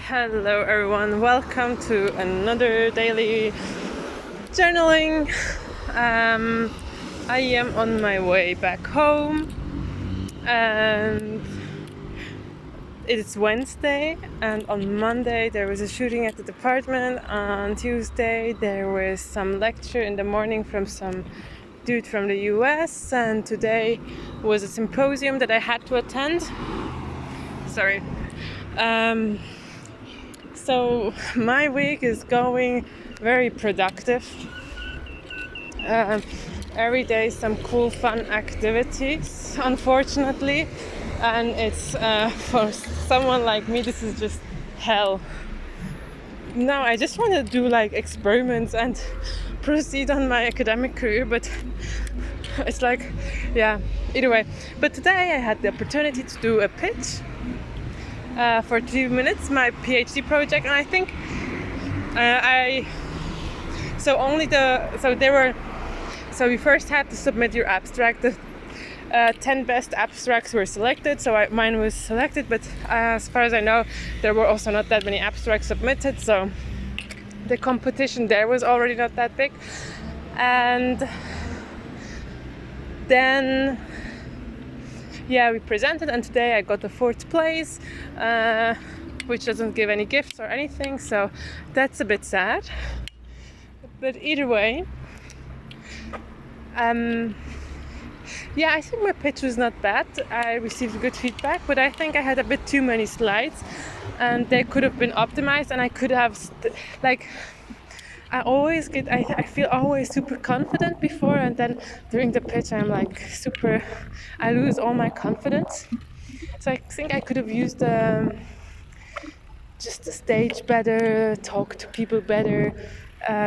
Hello everyone, welcome to another daily journaling. I am on my way back home and it's Wednesday, and on Monday there was a shooting at the department. On Tuesday there was some lecture in the morning from some dude from the US, and today was a symposium that I had to attend. Sorry. So my week is going very productive. Every day some cool fun activities, unfortunately, and it's for someone like me this is just hell. Now I just want to do like experiments and proceed on my academic career, but it's like, yeah, either way. But today I had the opportunity to do a pitch for 2 minutes, my PhD project, and I think so we first had to submit your abstract. The 10 best abstracts were selected, so mine was selected, but as far as I know there were also not that many abstracts submitted, so the competition there was already not that big. And then we presented, and today I got the 4th place, which doesn't give any gifts or anything, so that's a bit sad. But either way, I think my pitch was not bad. I received good feedback, but I think I had a bit too many slides and they could have been optimized, and I could have I feel always super confident before, and then during the pitch I'm like I lose all my confidence. So I think I could have used just the stage better, talk to people better,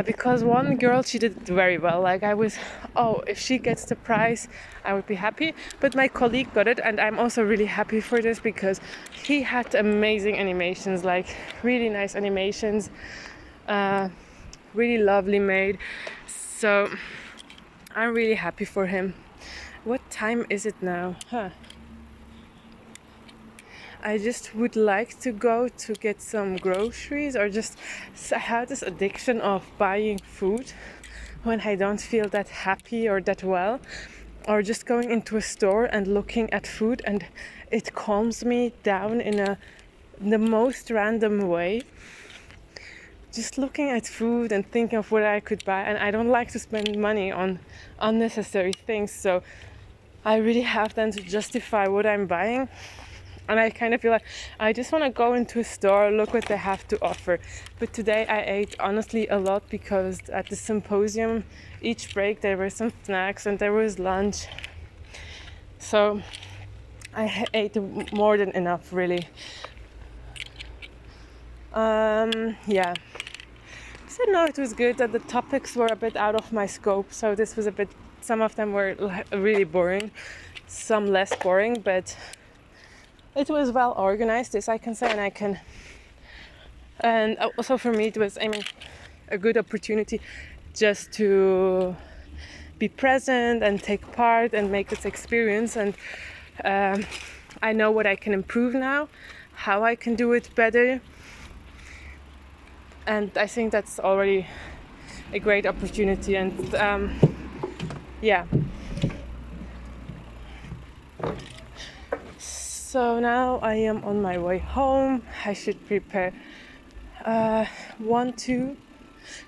because one girl, she did it very well. Like I was, if she gets the prize I would be happy, but my colleague got it, and I'm also really happy for this because he had amazing animations, like really nice animations, really lovely made, so I'm really happy for him. What time is it now? I just would like to go to get some groceries, or just I have this addiction of buying food when I don't feel that happy or that well, or just going into a store and looking at food, and it calms me down in the most random way. Just looking at food and thinking of what I could buy, and I don't like to spend money on unnecessary things, so I really have then to justify what I'm buying. And I kind of feel like I just want to go into a store, look what they have to offer. But today I ate honestly a lot, because at the symposium each break there were some snacks and there was lunch, so I ate more than enough, really. So no, it was good that the topics were a bit out of my scope, so this was some of them were really boring, some less boring, but it was well organized, this I can say, and also for me it was, a good opportunity just to be present and take part and make this experience, and I know what I can improve now, how I can do it better, and I think that's already a great opportunity. And so now I am on my way home. I should prepare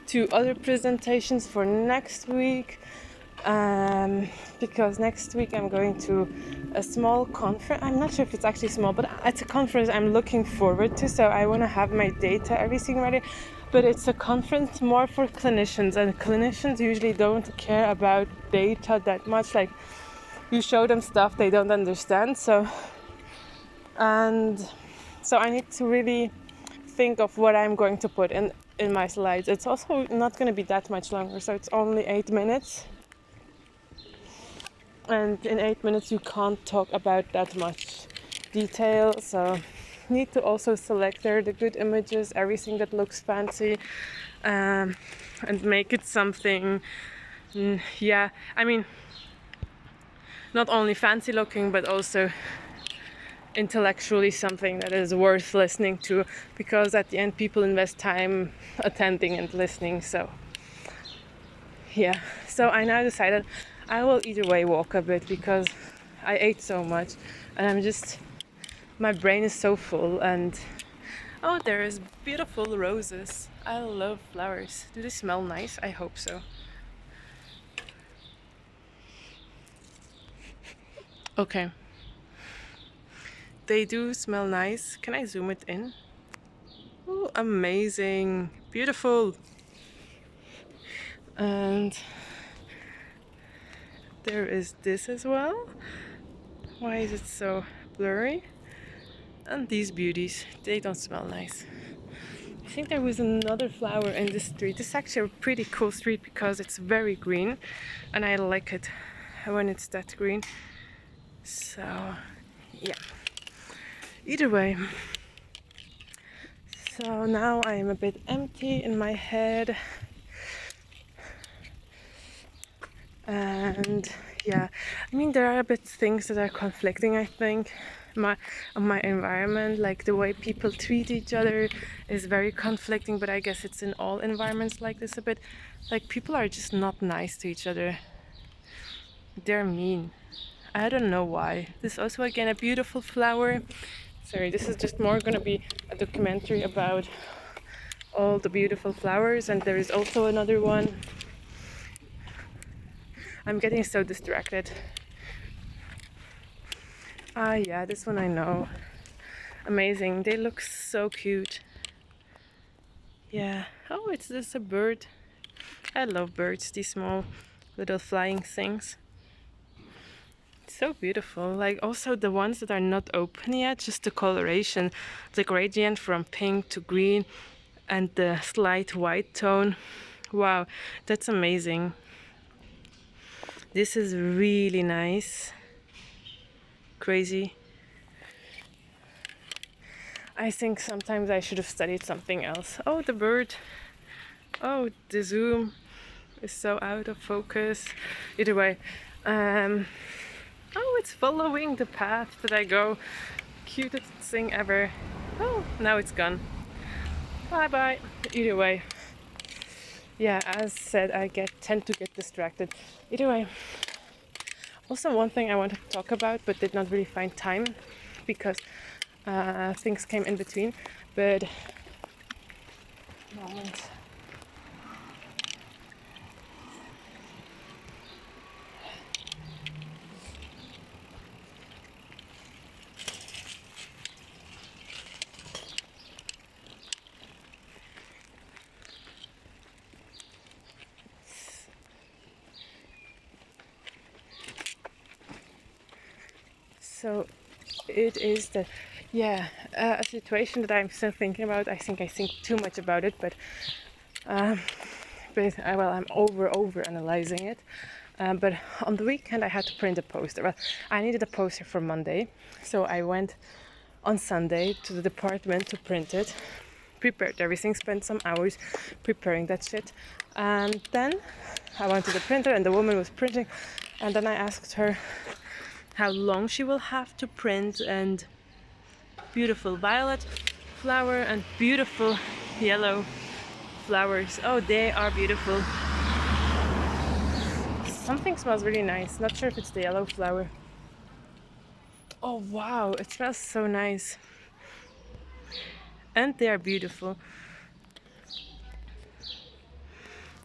two other presentations for next week, because next week I'm going to a small conference. I'm not sure if it's actually small, but it's a conference I'm looking forward to, so I want to have my data, everything ready. But it's a conference more for clinicians, and clinicians usually don't care about data that much. Like, you show them stuff they don't understand, so I need to really think of what I'm going to put in my slides. It's also not going to be that much longer, so it's only 8 minutes, and in 8 minutes you can't talk about that much detail, so need to also select there the good images, everything that looks fancy, and make it something not only fancy looking but also intellectually something that is worth listening to, because at the end people invest time attending and listening. So yeah, so I now decided I will either way walk a bit, because I ate so much and my brain is so full. And oh, there is beautiful roses. I love flowers. Do they smell nice? I hope so. Okay, they do smell nice. Can I zoom it in? Oh, amazing, beautiful. And there is this as well. Why is it so blurry? And these beauties, they don't smell nice. I think there was another flower in this street. This is actually a pretty cool street because it's very green, and I like it when it's that green. So yeah, either way. So now I'm a bit empty in my head, and yeah, I mean, there are a bit things that are conflicting, I think. My environment, like the way people treat each other, is very conflicting, but I guess it's in all environments like this a bit. Like, people are just not nice to each other. They're mean. I don't know why. This is also again a beautiful flower. Sorry, this is just more gonna be a documentary about all the beautiful flowers, and there is also another one. I'm getting so distracted. Ah, yeah, this one I know. Amazing. They look so cute. Yeah. Oh, it's just a bird. I love birds, these small little flying things. It's so beautiful. Like, also the ones that are not open yet, just the coloration, the gradient from pink to green and the slight white tone. Wow, that's amazing. This is really nice. Crazy. I think sometimes I should have studied something else. Oh, the bird. Oh, the zoom is so out of focus. Either way. Oh, it's following the path that I go. Cutest thing ever. Oh, now it's gone. Bye bye. Either way. Yeah, as said, I tend to get distracted. Either way. Also, one thing I wanted to talk about but did not really find time because things came in between. But moment. So it is a situation that I'm still thinking about. I think too much about it, but I'm over analyzing it. But on the weekend I had to print a poster. Well, I needed a poster for Monday, so I went on Sunday to the department to print it, prepared everything, spent some hours preparing that shit, and then I went to the printer and the woman was printing, and then I asked her how long she will have to print, and beautiful violet flower and beautiful yellow flowers. Oh, they are beautiful. Something smells really nice. Not sure if it's the yellow flower. Oh wow, it smells so nice. And they are beautiful.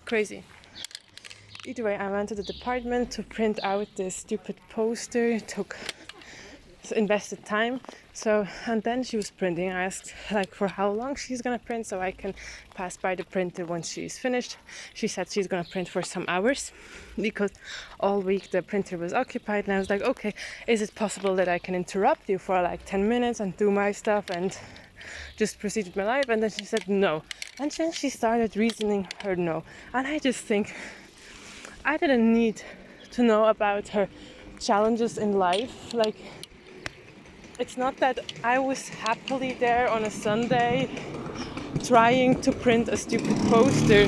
Crazy. Either way, I went to the department to print out this stupid poster. Invested time. So, and then she was printing. I asked like for how long she's gonna print so I can pass by the printer when she's finished. She said she's gonna print for some hours because all week the printer was occupied, and I was like, okay, is it possible that I can interrupt you for like 10 minutes and do my stuff and just proceed with my life? And then she said no, and then she started reasoning her no, and I just think I didn't need to know about her challenges in life. Like, it's not that I was happily there on a Sunday trying to print a stupid poster.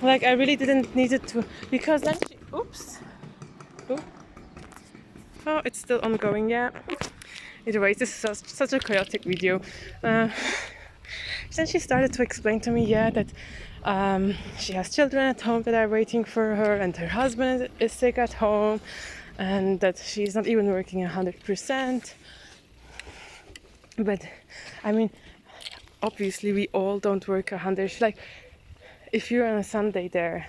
Like, I really didn't need it to, because then she, oops. Ooh. Oh, it's still ongoing, yeah. Either way, this is such a chaotic video. Then she started to explain to me, yeah, that she has children at home that are waiting for her, and her husband is sick at home, and that she's not even working 100%. But I mean, obviously, we all don't work 100. Like, if you're on a Sunday there,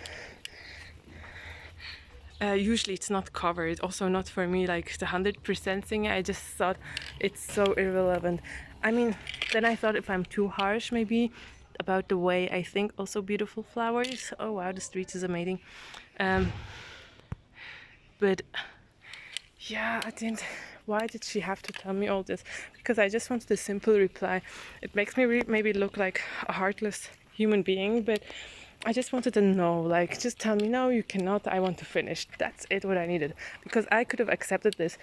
usually it's not covered. Also, not for me, like the 100% thing. I just thought it's so irrelevant. I mean, then I thought if I'm too harsh, maybe about the way I think also beautiful flowers. Oh wow, the street is amazing. But yeah, I didn't. Why did she have to tell me all this? Because I just wanted a simple reply. It makes me maybe look like a heartless human being, but I just wanted to know, like, just tell me, no, you cannot, I want to finish. That's it, what I needed. Because I could have accepted this.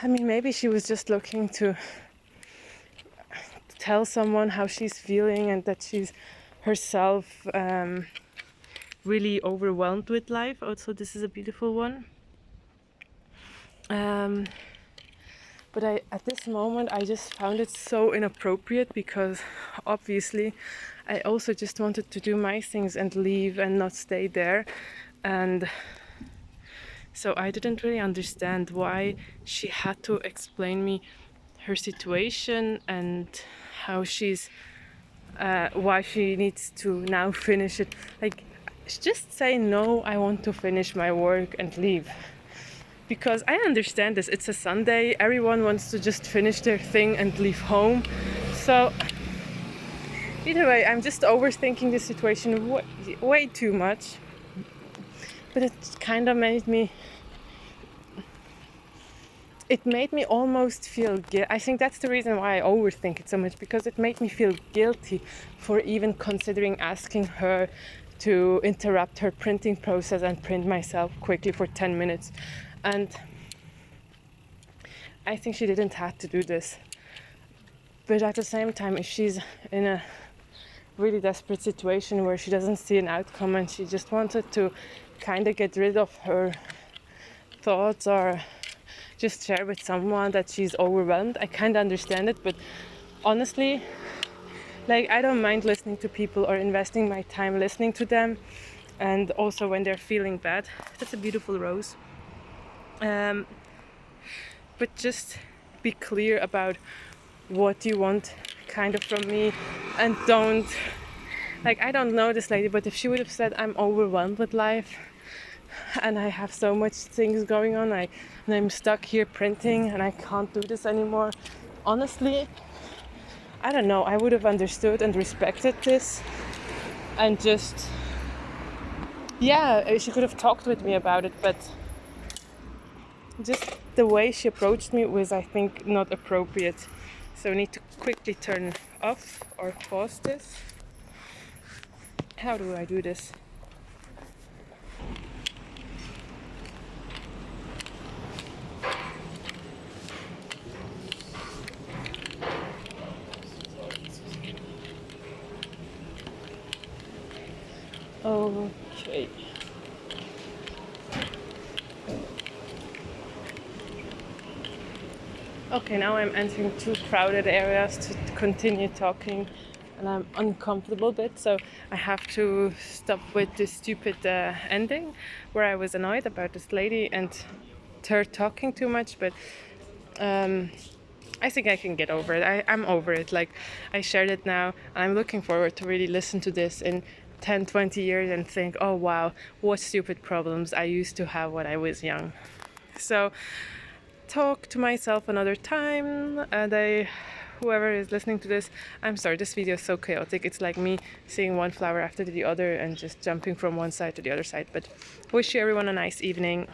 I mean, maybe she was just looking to tell someone how she's feeling and that she's herself really overwhelmed with life. Also, this is a beautiful one. But at this moment, I just found it so inappropriate because obviously I also just wanted to do my things and leave and not stay there. And so I didn't really understand why she had to explain me her situation and how she's, why she needs to now finish it. Like, just say, no, I want to finish my work and leave. Because I understand this, it's a Sunday, everyone wants to just finish their thing and leave home. So either way, I'm just overthinking the situation way too much. But it kind of made me almost feel guilty. I think that's the reason why I overthink it so much, because it made me feel guilty for even considering asking her to interrupt her printing process and print myself quickly for 10 minutes. And I think she didn't have to do this. But at the same time, if she's in a really desperate situation where she doesn't see an outcome and she just wanted to kind of get rid of her thoughts or just share with someone that she's overwhelmed, I kind of understand it. But honestly, like, I don't mind listening to people or investing my time listening to them. And also when they're feeling bad. That's a beautiful rose. But just be clear about what you want kind of from me, and don't, like, I don't know this lady, but if she would have said, I'm overwhelmed with life and I have so much things going on, and I'm stuck here printing and I can't do this anymore, honestly, I don't know, I would have understood and respected this, and just, yeah, she could have talked with me about it. But just the way she approached me was, I think, not appropriate. So I need to quickly turn off or pause this. How do I do this? Okay. Okay, now I'm entering two crowded areas to continue talking, and I'm uncomfortable a bit, so I have to stop with this stupid ending where I was annoyed about this lady and her talking too much. But I think I can get over it. I'm over it. Like, I shared it now, and I'm looking forward to really listen to this in 10, 20 years and think, oh wow, what stupid problems I used to have when I was young. So talk to myself another time. And whoever is listening to this, I'm sorry, this video is so chaotic. It's like me seeing one flower after the other and just jumping from one side to the other side. But wish you everyone a nice evening.